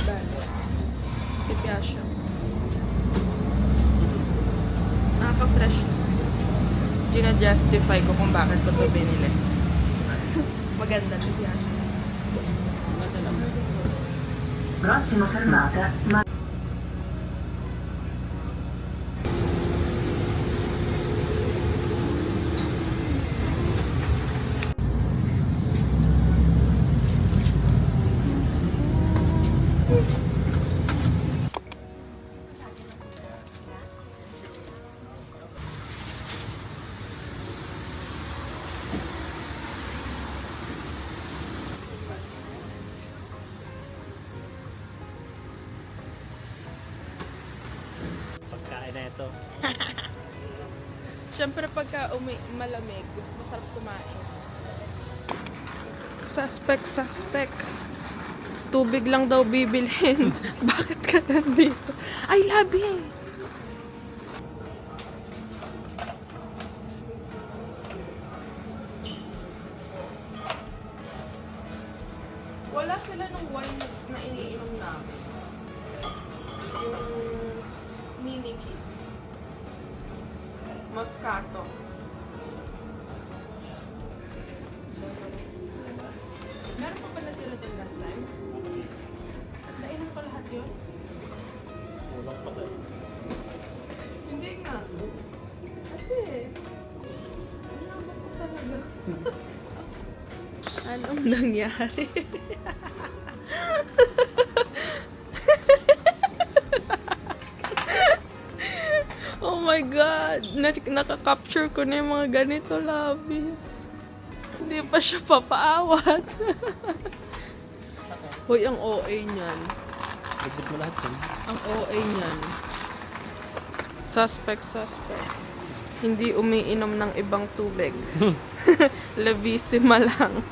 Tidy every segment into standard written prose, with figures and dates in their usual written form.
Bale. Pipiasyo. Nakaka-fresh. Gina-justify ko kung bakit ko ito binili. Maganda pipiasyo. Prossima fermata, Pagkain na ito. Siyempre pagka malamig, masarap kumain. Suspect. Tubig lang daw bibilhin. Bakit ka nandito? Ay, labi! Wala sila ng wine na iniinom namin. Yung mini kiss. Moscato. Meron pa ba natira doon last time? Nainom ko lahat yun? Ulang pa sa'yo. Hindi nga. Kasi, ko talaga. Anong nangyari? Oh my God! Nakaka-capture ko na yung mga ganito, Labi. Hindi pa siya papaawat. Hoy, ang OA niyan. Ligod mo lahat yun. Ang OA niyan. Suspect. Hindi umiinom ng ibang tubig. Levisima lang.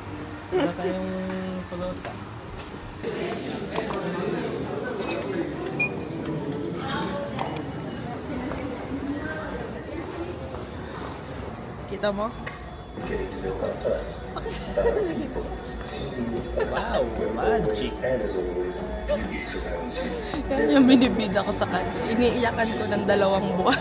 Wala tayong pulota. Kita mo? Wow! Magic! Yan yung binibida ko sa kanya. Iniiyakan ko ng 2 buwan.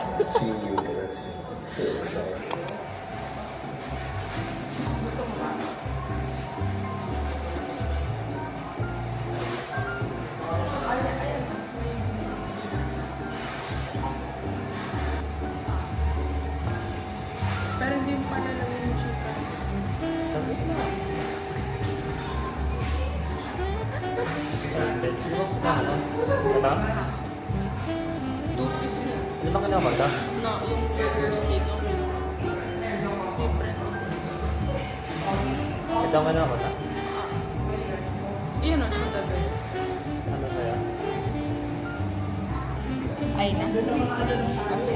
Pero hindi mo pala lang yung chika. Ito? 2 piece yan. Ano ba kailangan ba? No, yung burger steak. Siyempre. Ito ang kailangan ba? Iyan o, siya tabi. Ano kaya? Ay na. Kasi.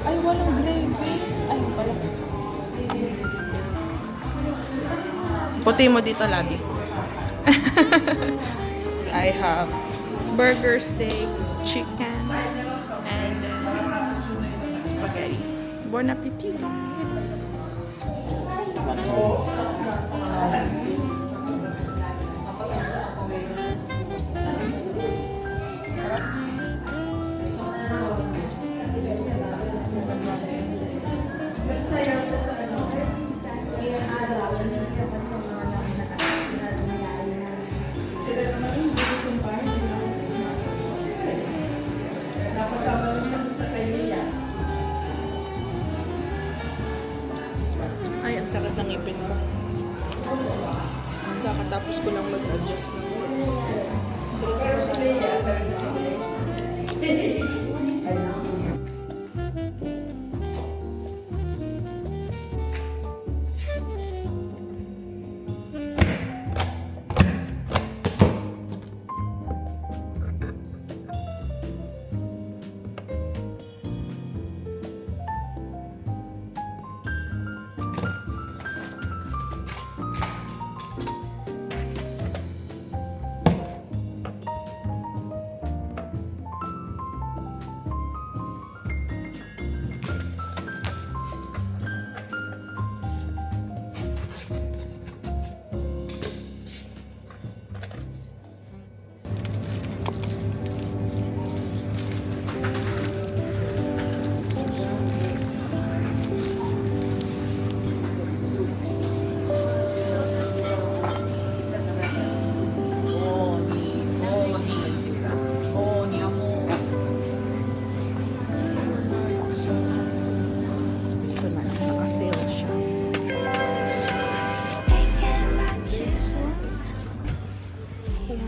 Ay, walang gravy. Ay, pala. Puti mo dito, Labi. I have burger steak, chicken, and spaghetti. Buon appetito! Ay, ang sakit ng ngipin ko. Kakatapos ko lang mag-adjust ng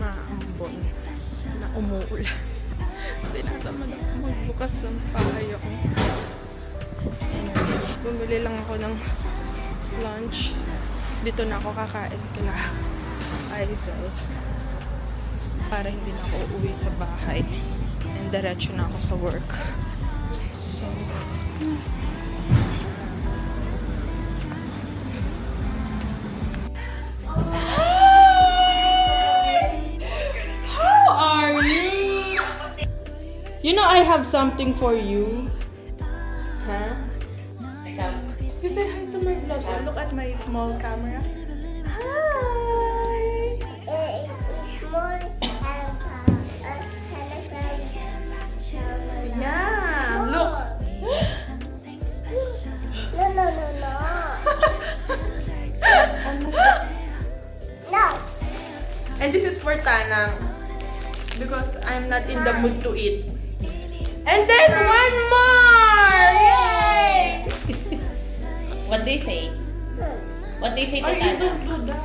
maambon na umuulan. Tinatamad ako magbukas ng pahay ako. Bumili lang ako ng lunch. Dito na ako kakain kila Aizel. Para hindi na ako uuwi sa bahay. And diretso na ako sa work. So, how are you? You know I have something for you. Huh? You say hi to my vlog. Oh, look at my small camera. Hi! Yeah, look. And this is for Tanang because I'm not in the mood to eat. And then one more! Yay! What do you say? What do you say to Oh, you Tana? don't do that.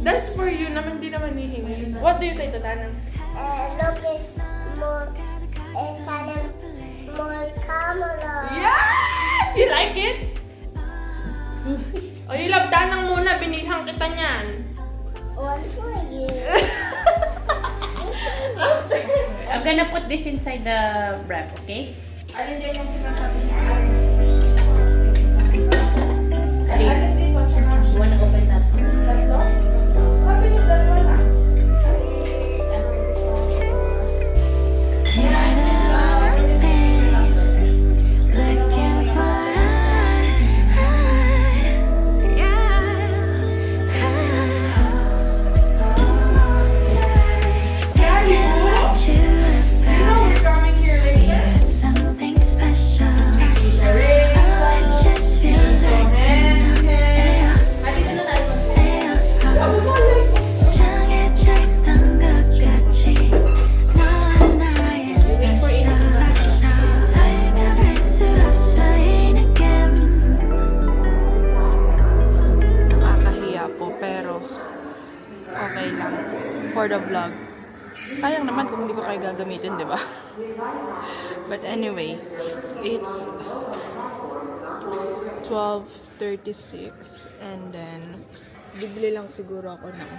That's for you naman, di naman hihingi. What do you say to Tanang? Look at more, kind of small camera. Yes! You like it? Oh, you love Tanang muna. Binilhan kita niyan. One for you. I'm gonna put this inside the wrap, okay? Alin din yung sinasabi niya? Ali, Alin din yung sinasabi you wanna open that? Tatlo? Sabi niyo dalawa lang. Something special. Oh, it just feels right. 정해져 있던 것 같이 너와 나의 special. 설명할 수 없어 이 느낌. Nakakahiya po, pero okay lang. For the vlog. Sayang naman kung hindi ko kayo gagamitin, di ba? But anyway, it's 12:36 and then bibili lang siguro ako ng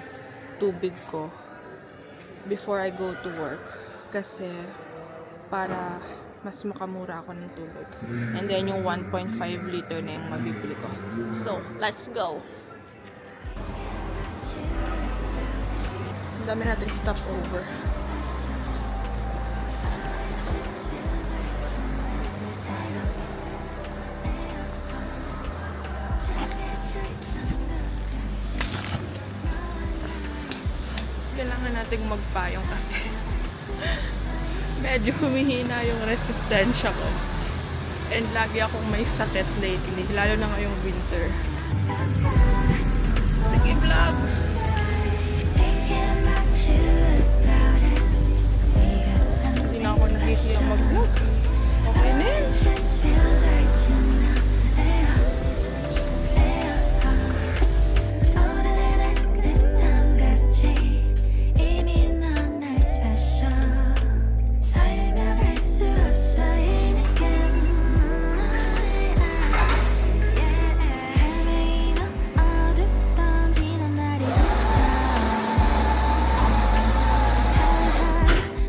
tubig ko before I go to work kasi para mas makamura ako ng tubig. And then yung 1.5 liter na yung mabibili ko. So, let's go! Ang dami nating stuff over. Kailangan nating magpayong kasi medyo humihina yung resistensya ko. And lagi akong may sakit lately, lalo na ngayong winter. Sige, vlog! Thinking about you about us. We got something Hindi na ako nahihiya mag-vlog. Okay na yun. It just feels right, you know. 오래된 듯한 같이 이미 넌 날 special. 설명할 수 없어 이 느낌. 헤매이는 어둡던 지난 날이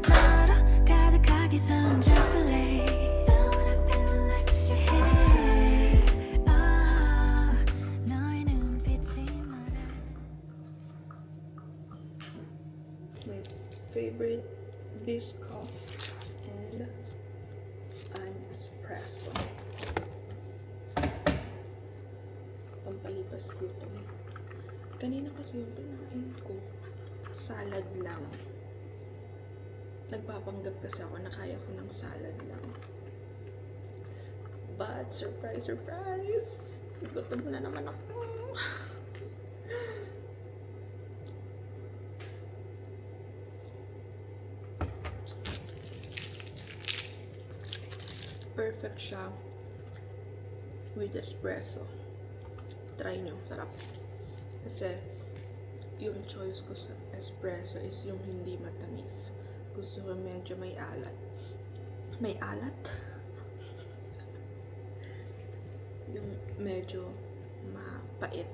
너로 가득하게 손 잡을래. Don't have been like you hate. 너의 눈빛이 말해. My favorite Biscoff and an espresso. Pampalipas gutom. Kanina kasi yung kinain ko, salad lang. Nagpapanggap kasi ako na kaya ko ng salad lang. But, surprise, surprise! Gutom na naman ako. Perfect siya with espresso. Try nyo, sarap. Kasi, yung choice ko sa espresso is yung hindi matamis. Gusto ko medyo may alat. May alat? Yung medyo mapait.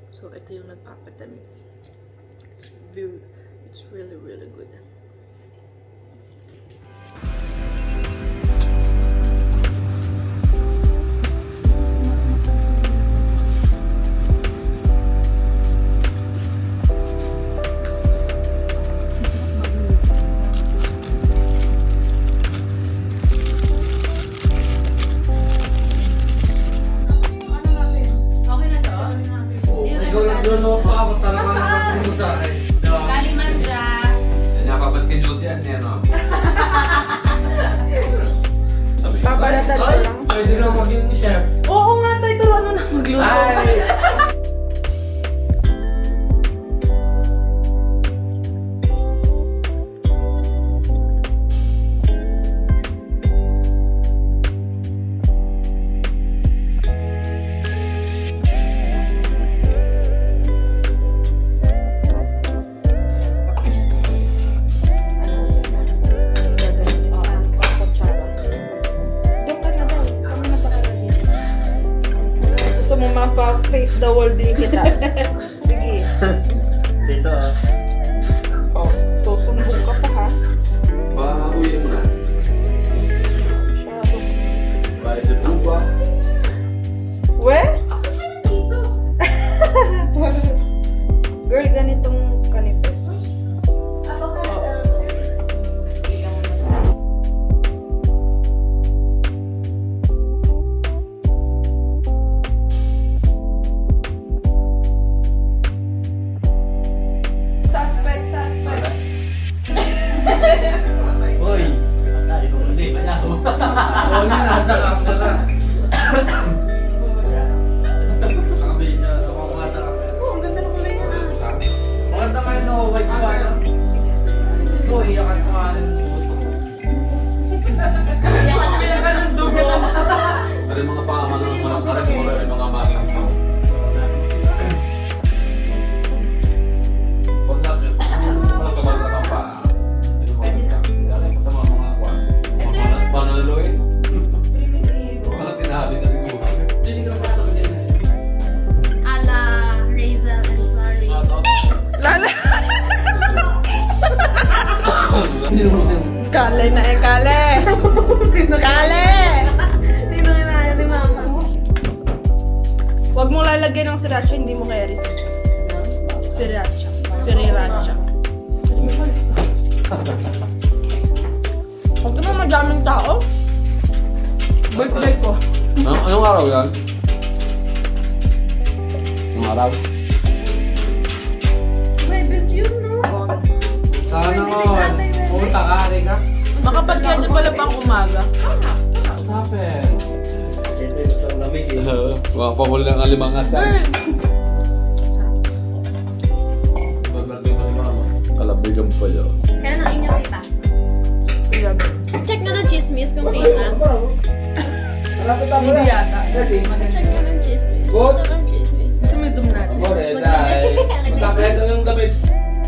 So, ito yung nagpapatamis. It's really, really good. Okay na to? Ikaw nagluloko ako talaga naman mo sa akin. Kalimandra. Napapat kay Judy at niya, no? Sabi ko, Babalatan ko lang. pwede na maging chef. Oo nga, tayo turuan mo na magluto. Ay! Gusto mo ma-face the wall din kita. Sige. Dito Oh, susumbong ka pa ha. Pauwi mo na. Shadow. Bye sa tuba. We? Girl, ganitong kanipis. Suspect. Uy! Matay ko hindi. Mayaw. Oo na, nasa kama na. Nakabili siya. Ako mga takapin. Oh, ang ganda ng kulay niya na. Maganda kayo, no? White pa. Ito, iyakan ko nga. Gusto ko. Pila ka ng dugo. Pero yung mga pangaman ng mga karas, mga mga maging ito. Huwag natin. Mga kabal na pa. Pwede na. Kaya yung patama mga kwan. Mga panaloy. Parang tinahabi na siguro. Hindi ka pasok din. Ala, Razel and Clary. Lala. Hindi naman din. Kale na eh, kale. Kale! Sino kinaya ni mama? Huwag mong lalagyan ng sriracha, hindi mo kaya resist. Sriracha. Sriracha. Huwag naman madaming tao. Birthday ko. Anong araw yan? Anong araw? May best yun, no? Sana all. Puta ka, ka. Makapagkaya pala pang umaga. What happened? Dito yung lamig eh. Mga pahuli ng alimangas. Girl! Babalik pa si mama. Kalabigan pa yun. Kailan ang inyo, tita? Grabe. Check na ng chismis kung tita. Hindi yata. Check na ng chismis. Good. Check na ng chismis. Gusto mo i-zoom natin. Kore, dahil. Magkakredo yung damit.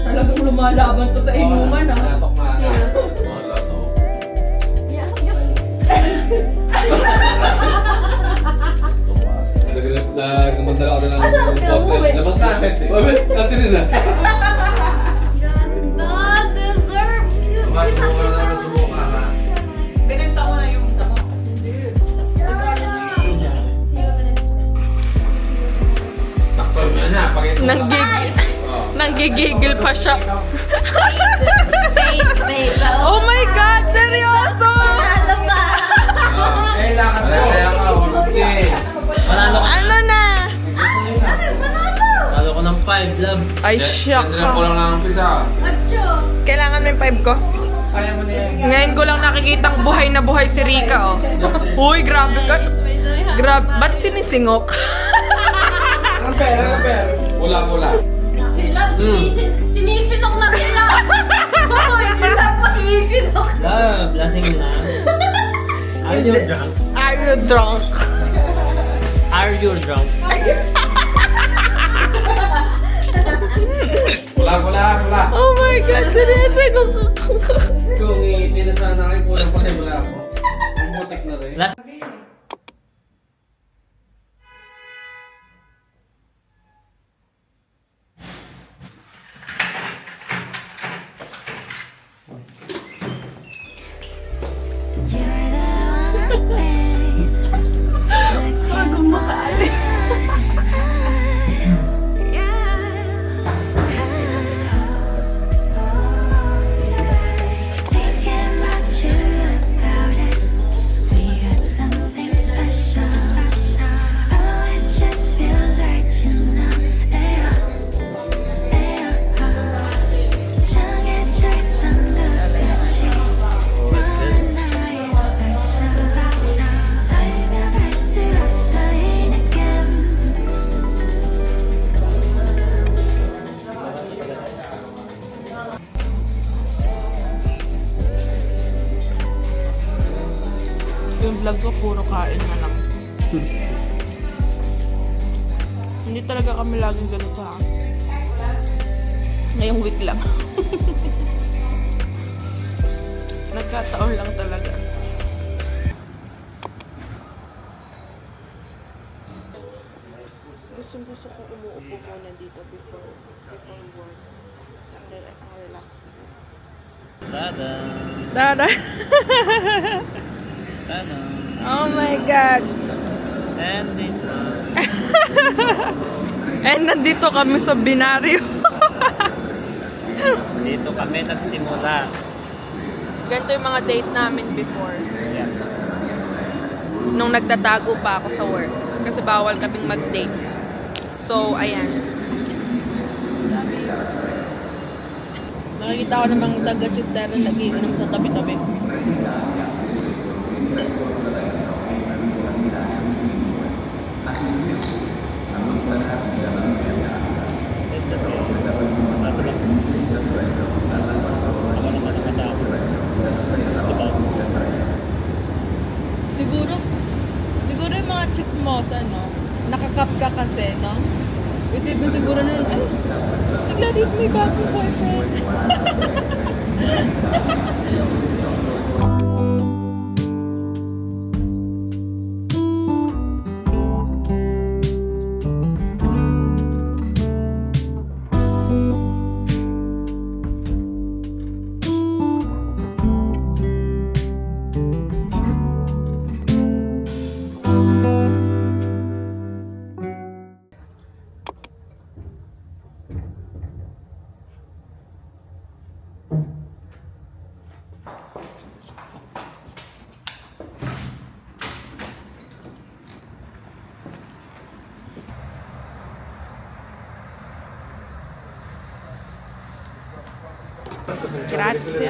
Talagang lumalaban to sa inuman, ha? Natok na. Mga lato. Nagmandala ako na lang ng hotel. Labas na. Bakit? Natin rin na. Not deserve. Subukan na naman, subukan ha. Binenta ko na yung isa mo. Takpan mo yan ha. Pakita mo Nanggigigil pa siya. Wait. Oh my God! Seryoso! Ano ba? Kailangan mo. Kaya ka, okay. Manalo ka. Ano na? Manalo ko ng 5, love. Ay, shock Sendran ko ka. lang ng umpisa. Kailangan mo yung 5 ko. Kaya mo na yan. Ngayon ko lang nakikitang buhay na buhay si Rika, oh. Uy, grabe ka. Grabe. Ba't sinisingok? Anong pera? Anong pera? Pula-pula. Sila, sinisinok na nila. Hoy, sila pa sinisinok. Love, lasing na. Are you drunk? Are you drunk? Are you drunk? Seryoso ko. Kung ipinasana kayo, kulang pa rin wala ako. Ang butik na rin. Last. You're the one I've been looking for. Thinking about you without us, we got something special. Oh, it just feels right, you know. 정해져 있던 것 같이 너와 나의 special. 설명할 수 없어 이 느낌. Yung vlog ko, puro kain na lang. Hindi talaga kami laging ganito ha. Ngayong week lang. Nagkataon lang talaga. Gusto ko umuupo muna dito before work. Kasi ang relaxing. Tada. Dada. Tada. Oh my God. And this one. And nandito kami sa binaryo. Dito kami nagsimula. Ganito yung mga date namin before. Yes. Nung nagtatago pa ako sa work. Kasi bawal kaming mag-date. So, ayan. Nakikita ko namang taga-chistera nagiinom sa tabi-tabi. It's okay. Nasa lang. Ako naman ang matapos. Diba? Siguro yung mga chismosa, no? Nakakap ka kasi, no? Isipin siguro na, ay, si Gladys may bagong boyfriend. Grazie.